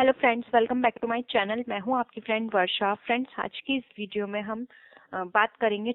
Hello friends, welcome back to my channel. मैं हूं आपकी फ्रेंड वर्षा। फ्रेंड्स, आज की इस वीडियो में हम बात करेंगे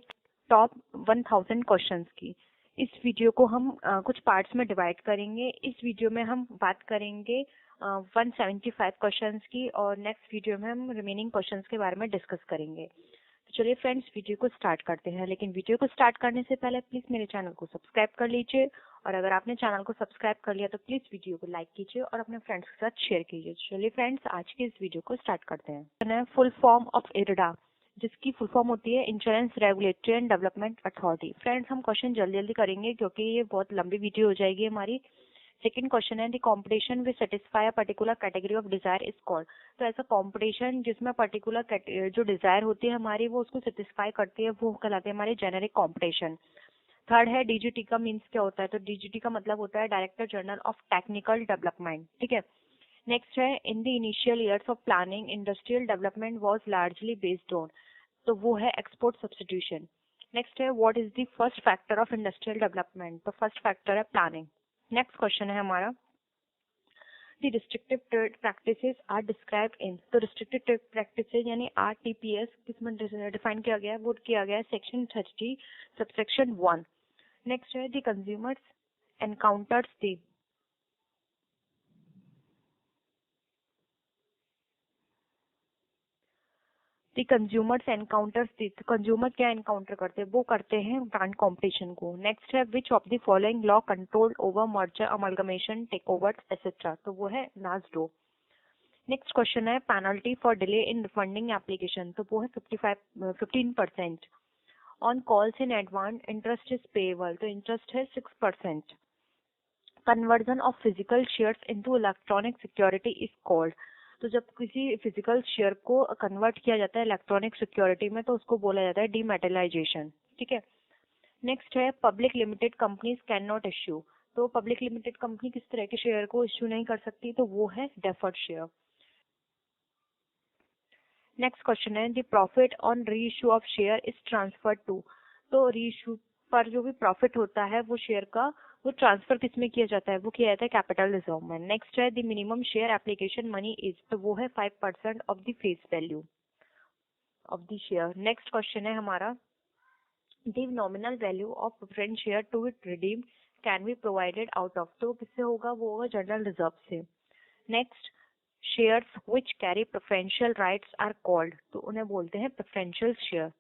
टॉप 1000 क्वेश्चंस की। इस वीडियो को हम कुछ पार्ट्स में डिवाइड करेंगे। इस वीडियो में हम बात करेंगे 175 क्वेश्चंस की और नेक्स्ट वीडियो में हम रिमेनिंग क्वेश्चंस के बारे में डिस्कस करेंगे। तो चलिए फ्रेंड्स, वीडियो को स्टार्ट करते हैं। लेकिन वीडियो को स्टार्ट करने से पहले प्लीज मेरे चैनल को सब्सक्राइब कर लीजिए, और अगर आपने चैनल को सब्सक्राइब कर लिया तो प्लीज वीडियो को लाइक कीजिए और अपने फ्रेंड्स के साथ शेयर कीजिए। चलिए फ्रेंड्स, आज के इस वीडियो को स्टार्ट करते हैं। फुल फॉर्म ऑफ इरडा, जिसकी फुल फॉर्म होती है insurance regulatory and development authority. Friends, हम क्वेश्चन जल्दी जल्दी करेंगे क्योंकि ये बहुत लंबी वीडियो हो जाएगी हमारी। सेकंड क्वेश्चन है, the competition which satisfy a particular category of desire is called. तो ऐसा कंपटीशन जिसमें पर्टिकुलर जो डिजायर होती है हमारी वो उसको सेटिस्फाई करती है, वो कहलाते हैं हमारे जेनेरिक कंपटीशन। थर्ड है, डीजीटी का मीन्स क्या होता है। तो डीजीटी का मतलब होता है director general of technical development. ठीक है। नेक्स्ट है, in the initial years of planning industrial development was largely based on. तो वो है एक्सपोर्ट सब्स्टिट्यूशन। नेक्स्ट है, what is the first factor of industrial development. तो फर्स्ट फैक्टर है planning. Next question है हमारा, the restrictive trade practices are described in. तो restrictive trade practices यानी आरटीपीएस किसमें डिफाइन किया गया है, वो किया गया है सेक्शन 30 सबसेक्शन 1। नेक्स्ट है, the consumers encounters the consumers encounters दी। तो कंज्यूमर क्या एनकाउंटर करते हैं, वो करते हैं ब्रांड कॉम्पिटिशन को। नेक्स्ट है, which of the following law control over merger amalgamation take overs etcetera. तो वो है नासडो। नेक्स्ट क्वेश्चन है, penalty for delay in refunding application. तो वो है 15%। On calls in advance interest is payable. तो इंटरेस्ट है 6%। Conversion of physical shares into electronic security is called. तो जब किसी फिजिकल शेयर को कन्वर्ट किया जाता है इलेक्ट्रॉनिक सिक्योरिटी में तो उसको बोला जाता है डीमेटलाइजेशन। ठीक है। नेक्स्ट है, public limited companies can not issue. तो पब्लिक लिमिटेड कंपनी किस तरह के शेयर को इश्यू नहीं कर सकती, तो वो है डेफर्ड शेयर। नेक्स्ट क्वेश्चन है, the profit on reissue of share is transferred to. तो री इशू पर जो भी प्रॉफिट होता है वो शेयर का, वो ट्रांसफर किस में किया जाता है, वो किया जाता है कैपिटल रिजर्व में। नेक्स्ट है, the minimum share application money is. तो वो है 5% of the face value of the share. Next question है हमारा, the nominal value of preference share to it redeem can be provided out of. तो किससे होगा, वो होगा जनरल रिजर्व से। Next, shares which carry preferential rights are called. तो उन्हें बोलते हैं preferential share.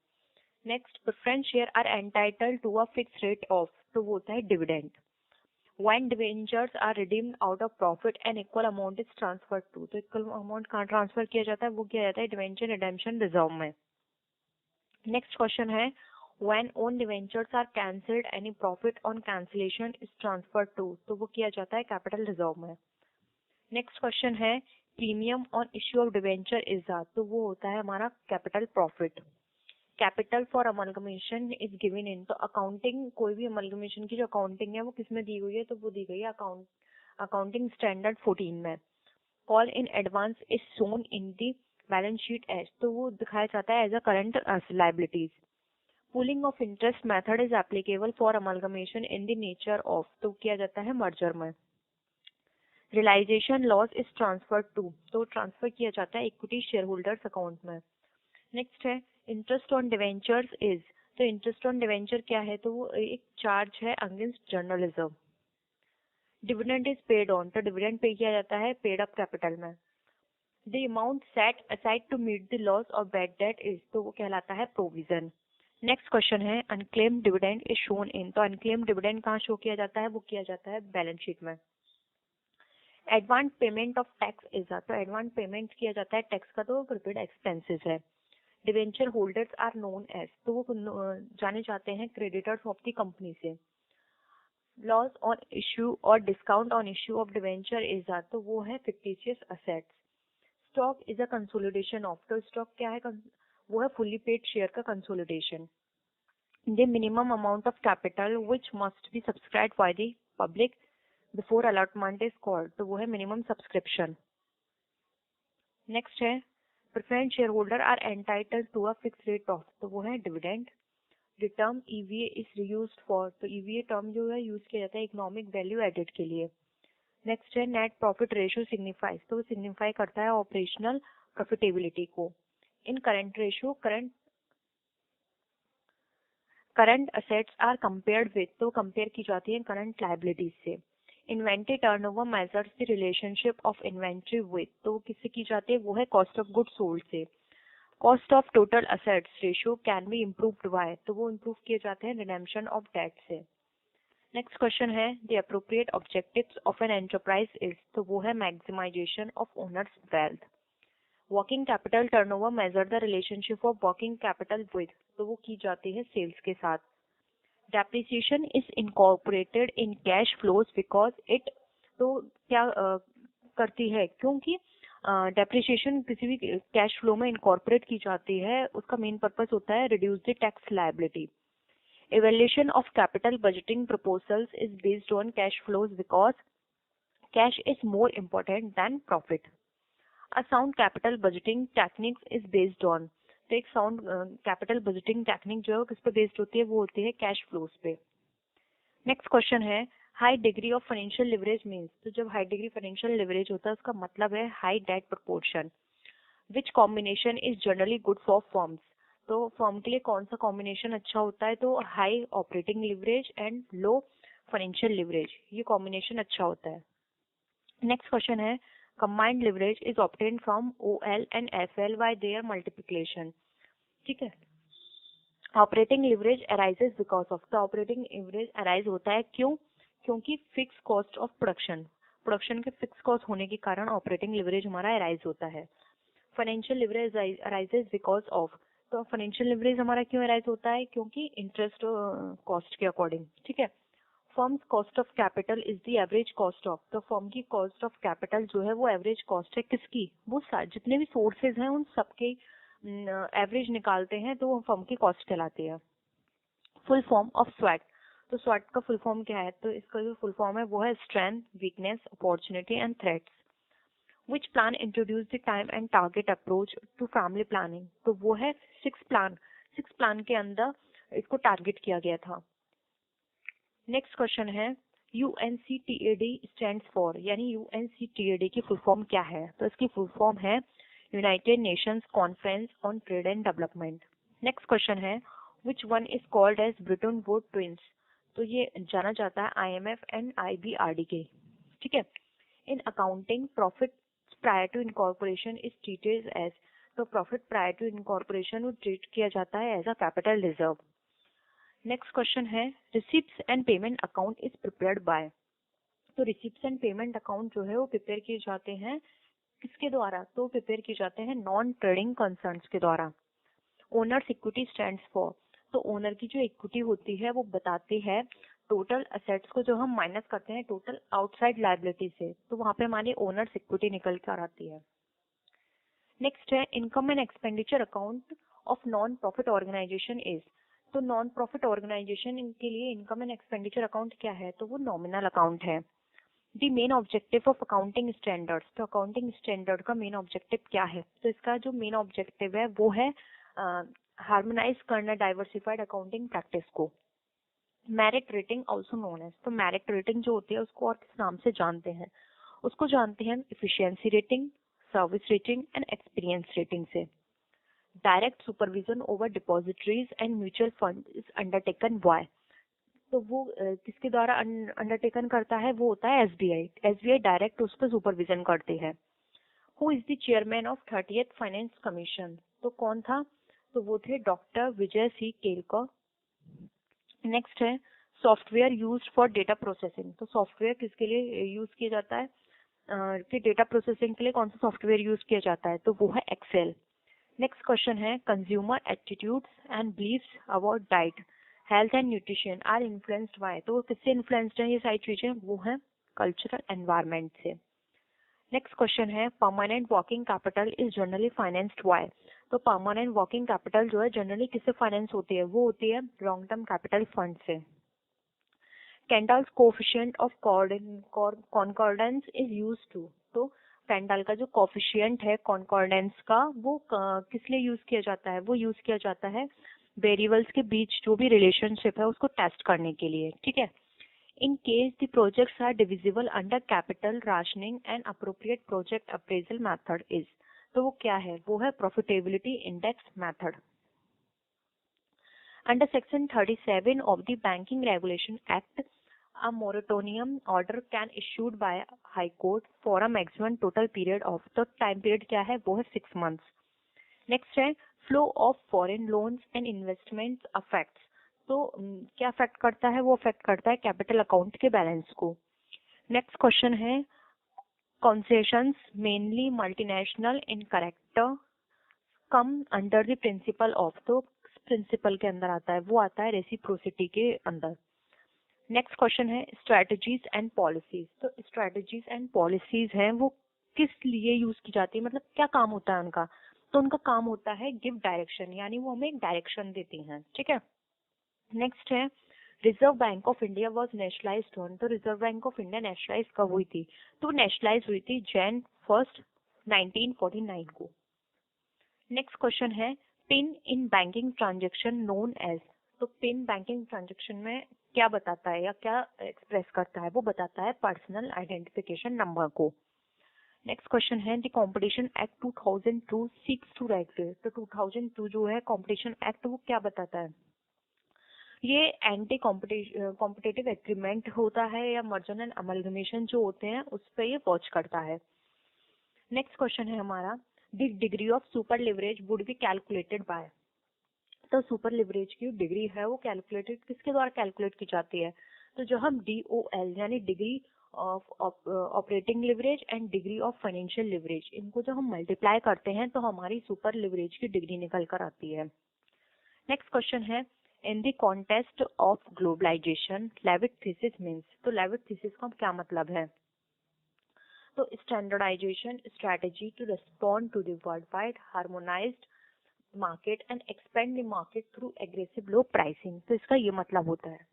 Next, preference share are entitled to a fix rate of. तो वो होता है dividend. When debentures are redeemed out of profit and equal amount is transferred to. तो equal amount कहाँ ट्रांसफर किया जाता है, वो किया जाता है डिवेंचर रिडेम्पशन रिजर्व में। नेक्स्ट क्वेश्चन है, when own debentures are cancelled any profit on cancellation is transferred to. तो वो किया जाता है कैपिटल रिजर्व में। नेक्स्ट क्वेश्चन है, premium on issue of debenture is that. तो वो होता है हमारा capital profit. Capital for amalgamation is given in. तो अकाउंटिंग, कोई भी अमलगमेशन की जो अकाउंटिंग है वो किसमें दी गई है, तो वो दी गई है अकाउंटिंग स्टैंडर्ड 14 में। Call in advance is shown in the balance sheet as. तो वो दिखाया जाता है as a current liabilities. Pooling of interest method is applicable for amalgamation in the nature of. तो किया जाता है मर्जर में। Realisation loss is transfer to. तो ट्रांसफर किया जाता है इक्विटी शेयर होल्डर्स अकाउंट में। नेक्स्ट है, इंटरेस्ट ऑन डिवेंचर्स इज। तो इंटरेस्ट ऑन डिवेंचर क्या है, तो वो एक चार्ज है against journalism. Dividend is paid on. तो डिविडेंड पे किया जाता है पेड अप कैपिटल में। The amount set aside to meet the loss of bad debt is. तो वो कहलाता है प्रोविजन। नेक्स्ट क्वेश्चन है, unclaimed dividend is shown in. तो अनक्लेम्ड डिविडेंड कहाँ शो किया जाता है, वो किया जाता है बैलेंस शीट में। Advance payment of tax is. तो एडवांस पेमेंट किया जाता है टैक्स का, तो प्रीपेड एक्सपेंसेस है। Debenture holders are known as. तो वो जाने जाते हैं क्रेडिटर्स ऑफ द कंपनी से। लॉस ऑन इश्यू और discount on issue of debenture is. तो वो है fictitious assets. Stock is a consolidation of. तो स्टॉक क्या है, वो है फुल्ली पेड शेयर का consolidation. The minimum amount of capital which must be subscribed by the public before allotment is called. तो वो है मिनिमम सब्सक्रिप्शन। नेक्स्ट है, preference share holder are entitled to a fix rate of. तो वो है dividend. The term EVA is used for. तो EVA term जो है यूज किया जाता है इकोनॉमिक वैल्यू एडेड के लिए। नेक्स्ट है नेट प्रॉफिट रेशियो सिग्निफाइज, तो वो सिग्निफाई करता है ऑपरेशनल प्रॉफिटेबिलिटी को। In current ratio current assets are compared with, तो कंपेयर की जाती है करंट लायबिलिटीज से। Inventory turnover measures the relationship of inventory with, तो किससे की जाती है, वो है कॉस्ट ऑफ गुड्स सोल्ड से। Cost of total assets ratio can be improved by, तो वो इम्प्रूव किए जाते हैं रिडेम्पशन ऑफ डेट से। नेक्स्ट क्वेश्चन है the appropriate objectives of an enterprise is, तो वो है maximisation of owners wealth. Working capital turnover measure the relationship of working capital with, तो वो की जाती है सेल्स के साथ। Depreciation is incorporated in cash flows because it, तो क्या करती है, क्योंकि डेप्रिसिएशन किसी भी कैश फ्लो में इनकॉर्पोरेट की जाती है, उसका मेन पर्पस होता है reduce the tax liability. Evaluation of capital budgeting proposals is based on cash flows because cash is more important than profit. A sound capital budgeting techniques is based on, तो एक sound capital budgeting technique जो है किस पे based होती है, वो होती है कैश फ्लोज पे। नेक्स्ट क्वेश्चन है high degree of financial leverage means, तो जब हाई डिग्री फाइनेंशियल लिवरेज होता है उसका मतलब है high debt proportion. Which combination is generally good for firms, तो फर्म के लिए कौन सा कॉम्बिनेशन अच्छा होता है, तो high operating leverage and low financial leverage, ये कॉम्बिनेशन अच्छा होता है। नेक्स्ट क्वेश्चन है combined leverage is obtained from OL and FL by their multiplication, ठीक है। Operating leverage arises because of, तो ऑपरेटिंग लिवरेज अराइज होता है क्यों, क्योंकि फिक्स कॉस्ट ऑफ प्रोडक्शन के फिक्स कॉस्ट होने के कारण ऑपरेटिंग लिवरेज हमारा अराइज होता है। Financial leverage arises because of, तो फाइनेंशियल लिवरेज हमारा क्यों अराइज होता है, क्योंकि इंटरेस्ट कॉस्ट के अकॉर्डिंग, ठीक है। Firms cost of capital is the average cost of, तो फर्म की कॉस्ट ऑफ कैपिटल जो है वो एवरेज कॉस्ट है किसकी, वो जितने भी सोर्सेज हैं उन सबके एवरेज निकालते हैं तो वो फर्म की कॉस्ट कहलाती है। फुल फॉर्म ऑफ स्वैट, तो स्वैट का फुल फॉर्म क्या है, तो इसका जो फुल फॉर्म है वो है strength, weakness, opportunity and threats. Which plan introduced the time and target approach to family planning, तो वो है सिक्स प्लान के अंदर इसको टारगेट किया गया था। नेक्स्ट क्वेश्चन है UNCTAD स्टैंड्स फॉर, यानी UNCTAD की फुल फॉर्म क्या है, तो इसकी फुल फॉर्म है United Nations Conference on Trade and Development. Next question है which one is called as Bretton Wood twins, तो ये जाना जाता है IMF एंड IBRD के, ठीक है। In accounting profit prior to incorporation is treated as, तो प्रॉफिट प्रायर टू इनकॉर्पोरेशन वो ट्रीट किया जाता है as a capital reserve. Next question है receipts and payment account is prepared by, तो रिसिप्ट्स एंड पेमेंट अकाउंट जो है वो प्रिपेयर किए जाते हैं किसके द्वारा, तो प्रिपेयर किए जाते हैं नॉन ट्रेडिंग कंसर्न्स के द्वारा। ओनर्स इक्विटी स्टैंड्स फॉर, तो ओनर की जो इक्विटी होती है वो बताती है टोटल असेट्स को जो हम माइनस करते हैं टोटल आउटसाइड लायबिलिटी से, तो वहां पे हमारी ओनर्स इक्विटी निकल कर आती है। नेक्स्ट है income and expenditure account of non profit organisation is, तो नॉन प्रॉफिट ऑर्गेनाइजेशन के लिए इनकम एंड एक्सपेंडिचर अकाउंट क्या है, तो वो नॉमिनल अकाउंट है। The main objective of accounting standards, तो अकाउंटिंग स्टैंडर्ड का मेन ऑब्जेक्टिव क्या है, तो इसका जो मेन ऑब्जेक्टिव है वो है हार्मोनाइज करना डाइवर्सिफाइड अकाउंटिंग प्रैक्टिस को। Merit rating also known as, तो मेरिट रेटिंग जो होती है उसको और किस नाम से जानते हैं, उसको जानते हैं efficiency rating, service rating and experience rating से। Direct supervision over depositories and mutual fund is undertaken by, तो वो किसके द्वारा अंडरटेकन करता है, वो होता है SBI डायरेक्ट उस पर सुपरविजन करती है। Who is the chairman of 30th finance commission, तो कौन था, तो वो थे डॉक्टर विजय सी केलकर। नेक्स्ट है software used for data processing, तो सॉफ्टवेयर किसके लिए यूज किया जाता है, कि डेटा प्रोसेसिंग के लिए कौन सा सॉफ्टवेयर यूज किया जाता है, तो वो है एक्सेल। नेक्स्ट क्वेश्चन है consumer attitudes and beliefs about diet, health and nutrition are influenced by, तो किससे इन्फ्लुएंस्ड है ये सारी चीजें, वो है कल्चरल एनवायरनमेंट से। नेक्स्ट क्वेश्चन है permanent working capital is generally financed by, तो परमानेंट वर्किंग कैपिटल जो है जनरली किससे फाइनेंस होती है, वो होती है लॉन्ग टर्म कैपिटल फंड से। Kendall's coefficient of concordance is used to, तो कैंडल का जो कोफिशिएंट है कॉन्कॉर्डेंस का वो किस लिए यूज किया जाता है, वो यूज किया जाता है वेरिएबल्स के बीच जो भी रिलेशनशिप है उसको टेस्ट करने के लिए, ठीक है। In case the projects are divisible under capital rationing and appropriate project appraisal method is, तो वो क्या है, वो है profitability index method. Under section 37 of the banking regulation act, a moratorium order can issued by high court for a maximum total period of, तो time period क्या है, वो है 6 months। नेक्स्ट है flow of foreign loans and investments affects, तो क्या affect करता है, वो अफेक्ट करता है कैपिटल अकाउंट के बैलेंस को। नेक्स्ट क्वेश्चन है concessions mainly multinational in character come under the principle of, तो प्रिंसिपल के अंदर आता है, वो आता है रेसिप्रोसिटी के अंदर। नेक्स्ट क्वेश्चन है स्ट्रेटजीज एंड पॉलिसीज, तो स्ट्रेटजीज एंड पॉलिसीज हैं वो किस लिए यूज की जाती है, मतलब क्या काम होता है उनका, तो उनका काम होता है गिव डायरेक्शन, यानी वो हमें एक डायरेक्शन देती हैं, ठीक है। नेक्स्ट है Reserve Bank of India was nationalised on, तो Reserve Bank of India nationalise कब हुई थी, तो नेशनलाइज हुई थी Jan 1, 1949 को। नेक्स्ट क्वेश्चन है PIN in banking transaction known as, तो पिन बैंकिंग ट्रांजेक्शन में क्या बताता है या क्या एक्सप्रेस करता है, वो बताता है पर्सनल आइडेंटिफिकेशन नंबर को। नेक्स्ट क्वेश्चन है the competition act 2002 seeks to regulate, तो 2002 जो है कंपटीशन एक्ट वो क्या बताता है, ये एंटी कॉम्पिटिटिव एग्रीमेंट होता है या मर्जर एंड अमलगमेशन जो होते हैं उस पर ये वॉच करता है। नेक्स्ट क्वेश्चन है हमारा the degree of super leverage would be calculated by, तो सुपर लिवरेज की डिग्री है वो कैलकुलेटेड किसके द्वारा कैलकुलेट की जाती है, तो जो हम DOL यानी degree of operating leverage and degree of financial leverage, इनको जब हम मल्टीप्लाई करते हैं तो हमारी सुपर लिवरेज की डिग्री निकल कर आती है। नेक्स्ट क्वेश्चन है in the contest of globalisation Levitt thesis means, तो लेविट थीसिस का क्या मतलब है, तो standardisation strategy to respond to the world wide harmonised market and expand the market through aggressive low pricing, तो इसका ये मतलब होता है।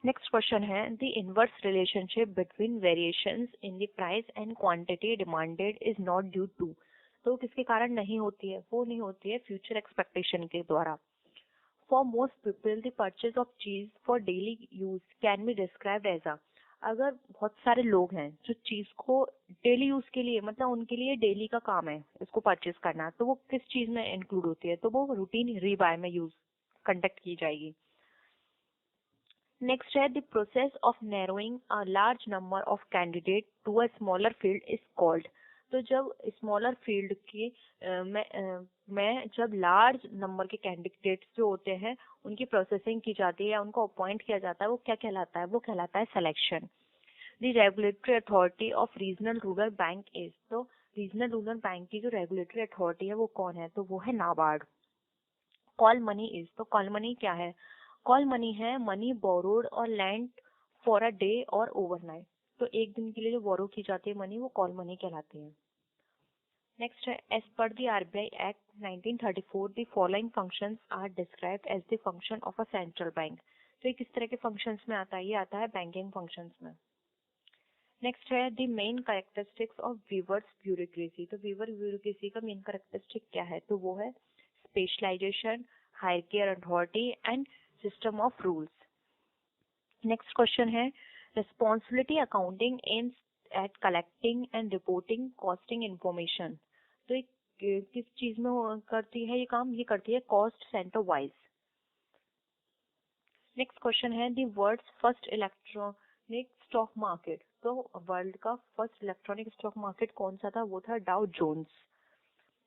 नेक्स्ट क्वेश्चन है the inverse relationship between variations in the price and quantity demanded is not due to, तो किसके कारण नहीं होती है, वो नहीं होती है फ्यूचर एक्सपेक्टेशन के द्वारा। For most people the purchase of चीज for daily use can be described as a, अगर बहुत सारे लोग हैं जो चीज को डेली यूज के लिए, मतलब उनके लिए डेली का काम है इसको परचेज करना, तो वो किस चीज में इंक्लूड होती है, तो वो रूटीन रीबाय में यूज कंडक्ट की जाएगी। नेक्स्ट है the process of narrowing a large number of candidate to a smaller field is called, तो जब स्मॉलर फील्ड की में जब लार्ज नंबर के कैंडिडेट्स जो होते हैं उनकी प्रोसेसिंग की जाती है या उनको अपॉइंट किया जाता है, वो क्या कहलाता है, वो कहलाता है selection. The regulatory authority of regional rural bank is, तो रीजनल रूरल बैंक की जो रेगुलेटरी अथॉरिटी है वो कौन है, तो वो है नाबार्ड। कॉल मनी इज, तो कॉल मनी क्या है, कॉल मनी है मनी बोरोड और लैंड फॉर अ डे और ओवरनाइट, तो एक दिन के लिए जो बोरो की जाती है मनी वो कॉल मनी कहलाती है। नेक्स्ट है as per the RBI act 1934 the following functions are described as the function of a central bank, तो ये किस तरह के फंक्शंस में आता है, ये आता है बैंकिंग फंक्शंस में। नेक्स्ट है the main characteristics of Weber's bureaucracy, तो वीवर ब्यूरोक्रेसी का मेन कैरेक्टरिस्टिक क्या है, तो वो है specialisation, hierarchy authority and system of rules. Next question है responsibility accounting aims at collecting and reporting costing information, तो ये किस चीज में करती है ये काम, ये करती है cost centre wise. Next question है the world's first electronic stock market, तो वर्ल्ड का फर्स्ट इलेक्ट्रॉनिक स्टॉक मार्केट कौन सा था, वो था डाउ जोन्स।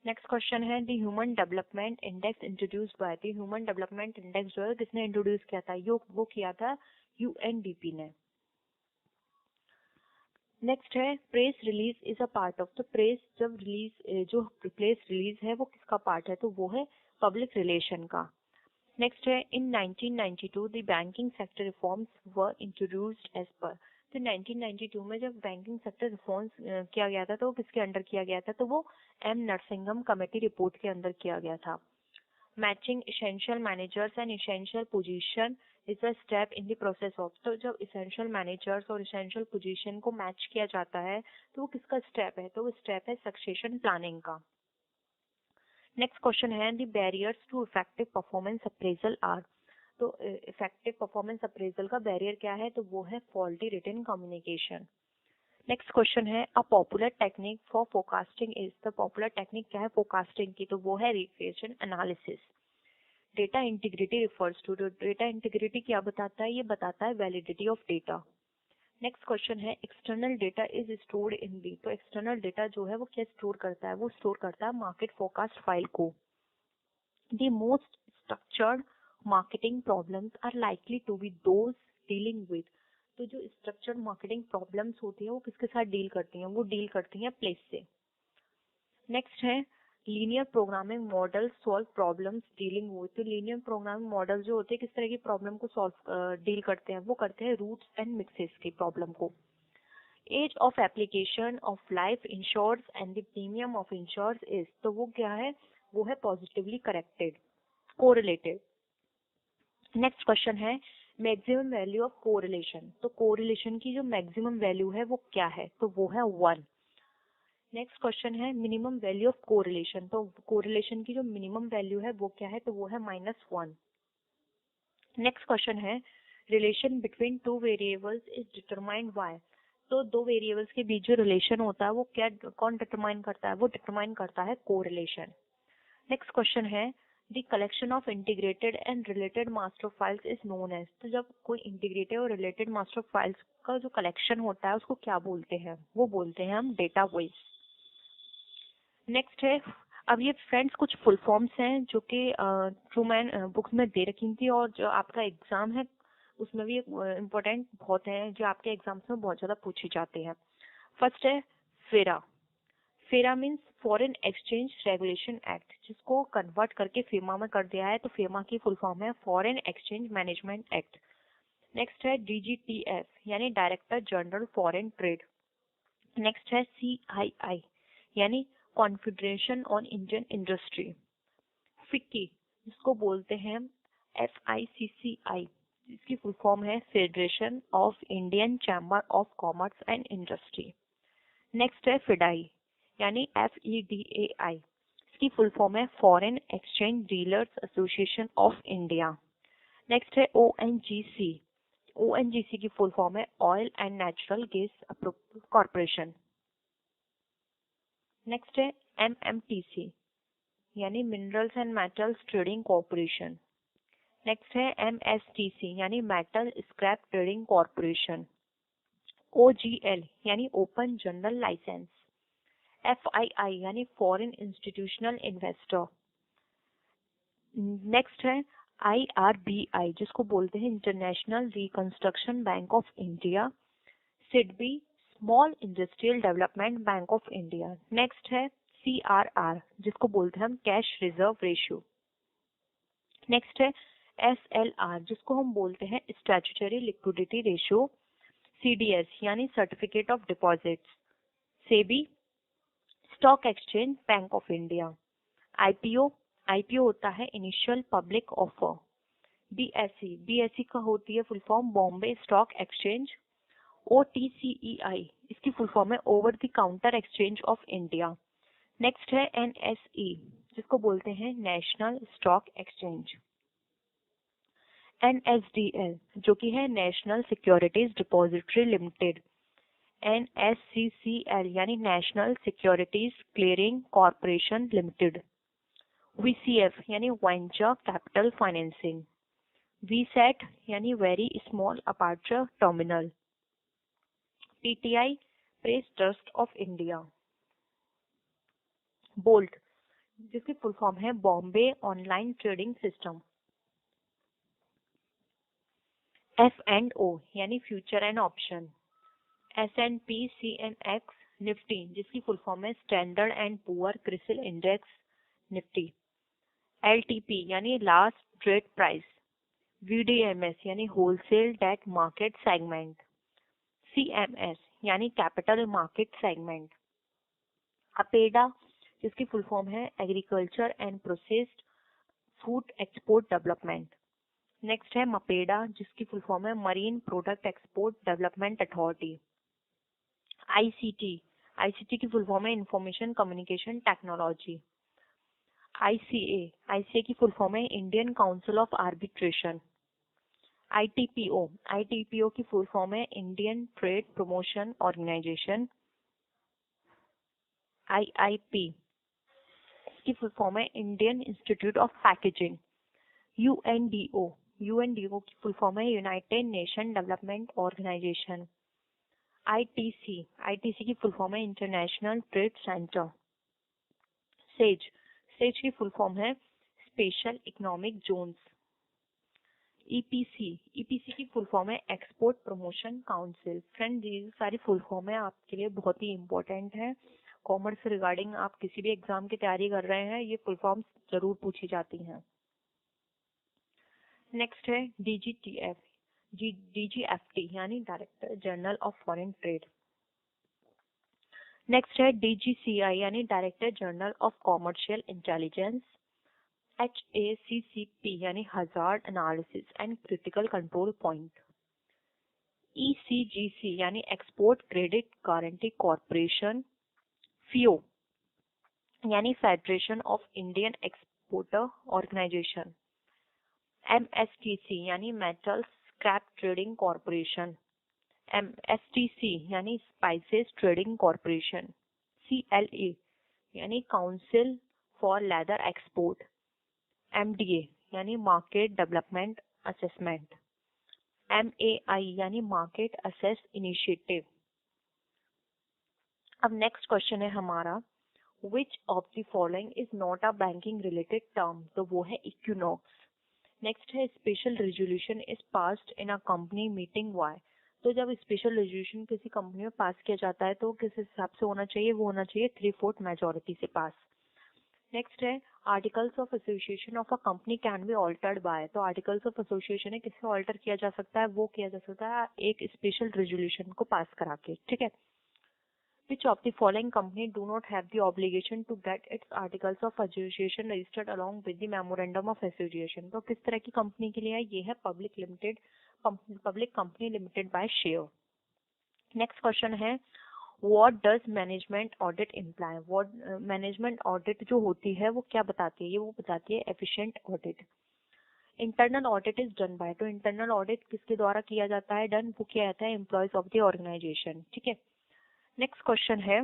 नेक्स्ट क्वेश्चन है the human development index introduce by, the human development index जो है किसने इंट्रोड्यूस किया था, वो किया था UNDP ने। नेक्स्ट है press release is a part of, तो प्रेस जब रिलीज जो प्रेस रिलीज है वो किसका पार्ट है, तो वो है पब्लिक रिलेशन का। नेक्स्ट है in 1992 the banking sector reforms were introduced as per, तो 1992 में जब बैंकिंग सेक्टर रिफॉर्म्स किया गया था तो वो किसके अंडर किया गया था, तो वो M नरसिंघम कमेटी रिपोर्ट के अंदर किया गया था। Matching essential managers and essential position is a step in the process of, तो जब इसेंशियल मैनेजर्स और इसेंशियल पोजीशन को मैच किया जाता है तो वो किसका स्टेप है, तो वो स्टेप है सक्सेशन प्लानिंग का। नेक्स्ट क्वेश्चन है the barriers to effective performance appraisal are, तो इफेक्टिव परफॉर्मेंस अप्रेजल का बैरियर क्या है, तो वो है faulty written communication. Next question है a popular technique for forecasting is, the popular technique क्या है फोरकास्टिंग की, तो वो है regression analysis. Data integrity refers to, data integrity क्या बताता है, ये बताता है validity of data. Next question है external data is stored in B, तो एक्सटर्नल डेटा जो है वो क्या स्टोर करता है, वो स्टोर करता है मार्केट फोरकास्ट फाइल को। The most structured marketing problems are likely to be those dealing with, तो जो स्ट्रक्चर्ड मार्केटिंग प्रॉब्लम्स होती है वो किसके साथ डील करती हैं, वो डील करती हैं प्लेस से। नेक्स्ट है linear programming model solve problems dealing with, तो लीनियर प्रोग्रामिंग मॉडल जो होते हैं किस तरह की प्रॉब्लम को सॉल्व डील करते हैं, वो करते हैं रूट्स एंड मिक्सेस की प्रॉब्लम को। Age of application of life insurers and the premium of insurers is, तो वो क्या है, वो है positively corrected correlated. Next question है मैक्सिमम वैल्यू ऑफ कोरिलेशन, तो कोरिलेशन की जो मैक्सिमम वैल्यू है वो क्या है, तो वो है 1। नेक्स्ट क्वेश्चन है मिनिमम वैल्यू ऑफ कोरिलेशन, तो कोरिलेशन की जो मिनिमम वैल्यू है वो क्या है, तो वो है -1। नेक्स्ट क्वेश्चन है relation between two variables is determined by, तो दो वेरिएबल्स के बीच जो रिलेशन होता है वो क्या कौन डिटरमाइन करता है, वो डिटरमाइन करता है कोरिलेशन। नेक्स्ट क्वेश्चन है the collection of integrated and related master files is known as, तो जब कोई इंटीग्रेटेड और रिलेटेड मास्टर फाइल्स का जो कलेक्शन होता है उसको क्या बोलते हैं, वो बोलते हैं हम डेटाबेस। नेक्स्ट है अब ये फ्रेंड्स कुछ फुल फॉर्म्स हैं जो कि ट्रूमैन बुक्स में दे रखी थी और जो आपका एग्जाम है उसमें भी इम्पोर्टेंट बहुत है, जो आपके एग्जाम्स में बहुत ज़्यादा पूछे जाते हैं। फर्स्ट है फेरा, फेरा means foreign exchange regulation act, जिसको कन्वर्ट करके फेमा में कर दिया है, तो फेमा की फुल फॉर्म है foreign exchange management act. Next है DGTF यानी director general foreign trade. Next है CII यानी confederation on Indian industry. FICCI जिसको बोलते हैं FICCI, जिसकी फुल फॉर्म है federation of Indian chamber of commerce and industry. Next है फिडाई यानी FEDAI, इसकी फुल फॉर्म है foreign exchange dealers association of India. Next है ONGC की फुल फॉर्म है oil and natural gas corporation. Next है MMTC यानी minerals and metals trading corporation. Next है MSTC यानी metal scrap trading corporation. OGL यानी open general licence. FII यानी foreign institutional investor. Next है IRBI जिसको बोलते हैं international reconstruction bank of India. SIDBI small industrial development bank of India. Next है CRR जिसको बोलते हैं हम कैश रिजर्व रेशियो। नेक्स्ट है SLR जिसको हम बोलते हैं स्टैट्यूटरी लिक्विडिटी रेशियो। CDS यानी certificate of deposits. SEBI stock exchange bank of India. IPO होता है इनिशियल पब्लिक ऑफर। BSE का होती है full form Bombay stock exchange. OTCEI इसकी फुल फॉर्म है over the counter exchange of India. Next है NSE जिसको बोलते हैं नेशनल स्टॉक एक्सचेंज। NSDL जो कि है national securities depository limited. NSCCL यानी national securities clearing corporation limited. VCF यानी वेंचर कैपिटल फाइनेंसिंग। VSAT यानी very small aperture terminal. PTI press trust of India. Bolt जिसकी फुल फॉर्म है Bombay online trading system. F&O यानी future and option. S&P CNX Nifty जिसकी full form है standard and poor CRISIL index Nifty. LTP यानी last trade price. VDMS यानी wholesale debt market segment. CMS यानी capital market segment. APEDA जिसकी full form है agriculture and processed food export development. Next है MPEDA जिसकी full form है marine product export development authority. ICT की full form है information communication technology. ICA की full form है Indian council of arbitration. ITPO, ITPO की full form है Indian trade promotion organisation. IIP की फुल फॉर्म है Indian institute of packaging. UNDO, UNDO की full form है United nation development organisation. ITC, ITC की full form है international trade centre. SEZ, SEZ की full form है special economic zones. EPC, EPC की full form है export promotion council. Friend ये सारी फुल फॉर्म है आपके लिए बहुत ही इम्पोर्टेंट है। कॉमर्स से रिगार्डिंग आप किसी भी एग्जाम की तैयारी कर रहे हैं ये फुल फॉर्म्स जरूर पूछी जाती हैं। नेक्स्ट है DGTF, DGFT यानी director general of foreign trade. Next है DGCI यानी director general of commercial intelligence. HACCP यानी hazard analysis and critical control point. ECGC यानी export credit guarantee corporation. FIO यानी federation of Indian exporter organisation. MSTC यानी metal scrap trading corporation. MSTC यानी spices trading corporation. CLA यानी council for leather export. MDA यानी market development assessment. MAI यानी market assess initiative. अब next question है हमारा which of the following is not a banking related term, तो वो है इक्विनॉक्स। नेक्स्ट है special resolution is passed in a company meeting by, तो जब स्पेशल रेजोल्यूशन किसी कंपनी में पास किया जाता है तो किस हिसाब से होना चाहिए, वो होना चाहिए 3/4 मेजोरिटी से पास। नेक्स्ट है articles of association of a company can be altered by, तो आर्टिकल्स ऑफ एसोसिएशन है किससे ऑल्टर किया जा सकता है, वो किया जा सकता है एक स्पेशल रेजोल्यूशन को पास करा के, ठीक है। Which of the following company do not have the obligation to get its articles of association registered along with the memorandum of association, तो किस तरह की कंपनी के लिए है, ये है public company limited by share. Next question है what does management audit imply, what management audit जो होती है वो क्या बताती है, ये वो बताती है efficient audit. Internal audit is done by, तो इंटरनल ऑडिट किसके द्वारा किया जाता है, डन वो किया जाता है एम्प्लॉयज ऑफ द ऑर्गेनाइजेशन, ठीक है। नेक्स्ट क्वेश्चन है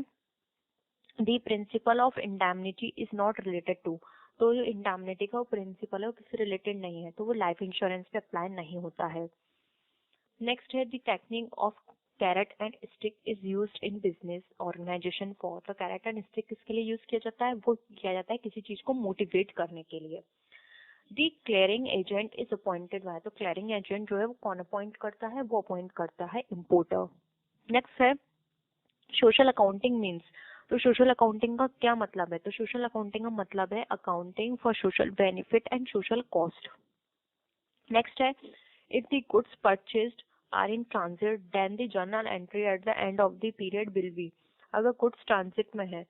the principle of indemnity is not related to, तो जो इंडैमनिटी का प्रिंसिपल है वो किससे रिलेटेड नहीं है, तो वो लाइफ इंश्योरेंस पे अप्लाई नहीं होता है। नेक्स्ट है the technique of carrot and stick is used in business organisation for, तो कैरेट एंड स्टिक किसके लिए यूज किया जाता है, वो किया जाता है किसी चीज को मोटिवेट करने के लिए। The clearing agent is appointed by, तो क्लियरिंग एजेंट जो है वो कौन अपॉइंट करता है, वो अपॉइंट करता है इम्पोर्टर। नेक्स्ट है सोशल अकाउंटिंग मीन्स, तो सोशल अकाउंटिंग का क्या मतलब है, तो सोशल अकाउंटिंग का मतलब है accounting for social benefit and social cost. Next है if the goods purchased are in transit then the journal entry at the end of the period will be, अगर गुड्स ट्रांजिट में है,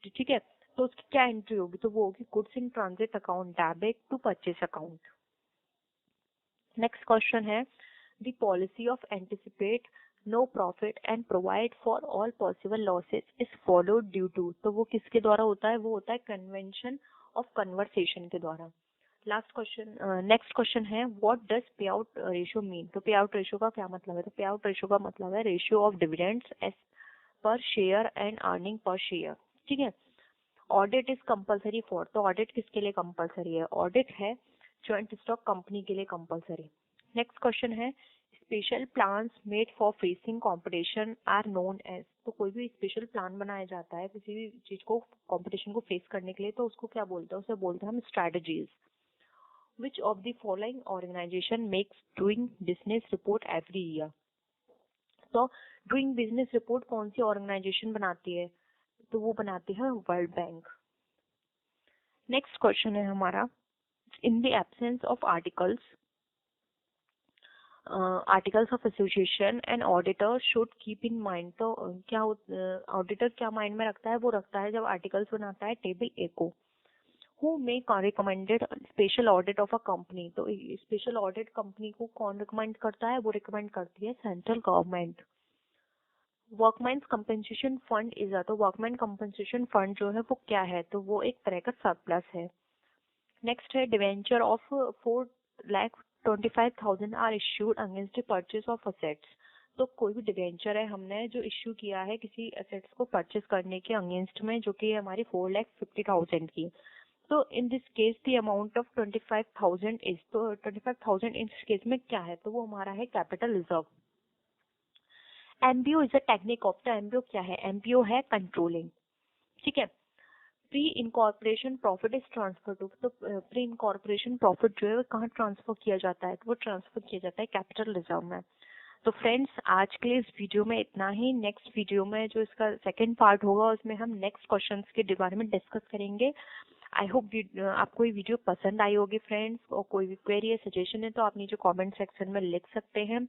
ठीक है, तो उसकी क्या एंट्री होगी, तो वो होगी goods in transit account debit to purchase account. Next question है the policy of anticipate no profit and provide for all possible losses is followed due to, तो वो किसके द्वारा होता है, वो होता है कन्वेंशन ऑफ कन्वर्सेशन के द्वारा। लास्ट क्वेश्चन, नेक्स्ट क्वेश्चन है व्हाट डज पे आउट रेशियो मीन, तो पे आउट रेशियो का क्या मतलब है, तो पे आउट रेशियो का मतलब है ratio of dividends as per share and earning per share, ठीक है। ऑडिट इज कंपलसरी फॉर, तो ऑडिट किसके लिए कंपलसरी है, ऑडिट है जॉइंट स्टॉक कंपनी के लिए कंपलसरी। नेक्स्ट क्वेश्चन है special plans made for facing competition are known as, तो कोई भी स्पेशल प्लान बनाया जाता है किसी भी चीज को कंपटीशन को फेस करने के लिए, तो उसको क्या बोलते हैं, उसे बोलते हैं हम strategies. Which of the following organisation makes doing business report every year, तो डूइंग बिजनेस रिपोर्ट कौन सी ऑर्गेनाइजेशन बनाती है, तो वो बनाती है वर्ल्ड बैंक। नेक्स्ट क्वेश्चन है हमारा in the absence of articles of association and auditor should keep in mind, तो क्या ऑडिटर क्या माइंड में रखता है, वो रखता है जब आर्टिकल्स बनाता है टेबल ए को। Who make recommended special audit of a company, तो स्पेशल ऑडिट कंपनी को कौन रिकमेंड करता है, वो रिकमेंड करती है central government. Workman's compensation fund is, तो वर्कमैन कंपनसेशन फंड जो है वो क्या है, तो वो एक तरह का सरप्लस है। नेक्स्ट है debenture of 4 lakh 25,000 are issued against the purchase of assets. तो कोई भी डिवेंचर है हमने जो इश्यू किया है किसी असेट्स को परचेज करने के अगेंस्ट में, जो कि हमारी 4,50,000 की। तो in this case the amount of 25,000 is, तो 25,000 इस केस में क्या है, तो वो हमारा है capital reserve. MBO is a technique of the, MBO क्या है, एमबीओ है कंट्रोलिंग, ठीक है। Pre incorporation profit is transfer to, तो प्री इनकॉर्पोरेशन प्रॉफिट जो है वो कहाँ ट्रांसफर किया जाता है, तो वो ट्रांसफर किया जाता है कैपिटल रिजर्व में। तो फ्रेंड्स आज के लिए इस वीडियो में इतना ही। नेक्स्ट वीडियो में जो इसका सेकंड पार्ट होगा उसमें हम नेक्स्ट क्वेश्चंस के बारे में डिस्कस करेंगे। आई होप आपको ये वीडियो पसंद आई होगी फ्रेंड्स, और कोई भी क्वेरी या सजेशन है तो आप नीचे कमेंट सेक्शन में लिख सकते हैं।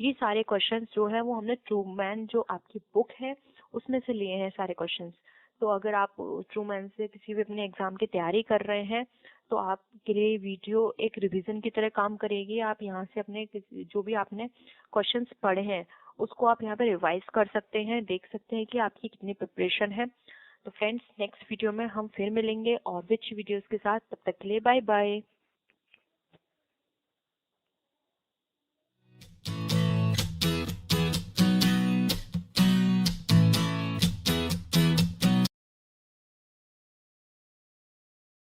ये सारे क्वेश्चंस जो है वो हमने ट्रूमैन जो आपकी बुक है उसमें से लिए हैं सारे क्वेश्चंस। तो अगर आप ट्रूमैन से किसी भी अपने एग्जाम की तैयारी कर रहे हैं तो आपके लिए वीडियो एक रिवीजन की तरह काम करेगी। आप यहाँ से अपने जो भी आपने क्वेश्चंस पढ़े हैं उसको आप यहाँ पे रिवाइज कर सकते हैं, देख सकते हैं कि आपकी कितनी प्रिपरेशन है। तो फ्रेंड्स नेक्स्ट वीडियो में हम फिर मिलेंगे और भी अच्छी वीडियोस के साथ, तब तक के लिए बाय बाय।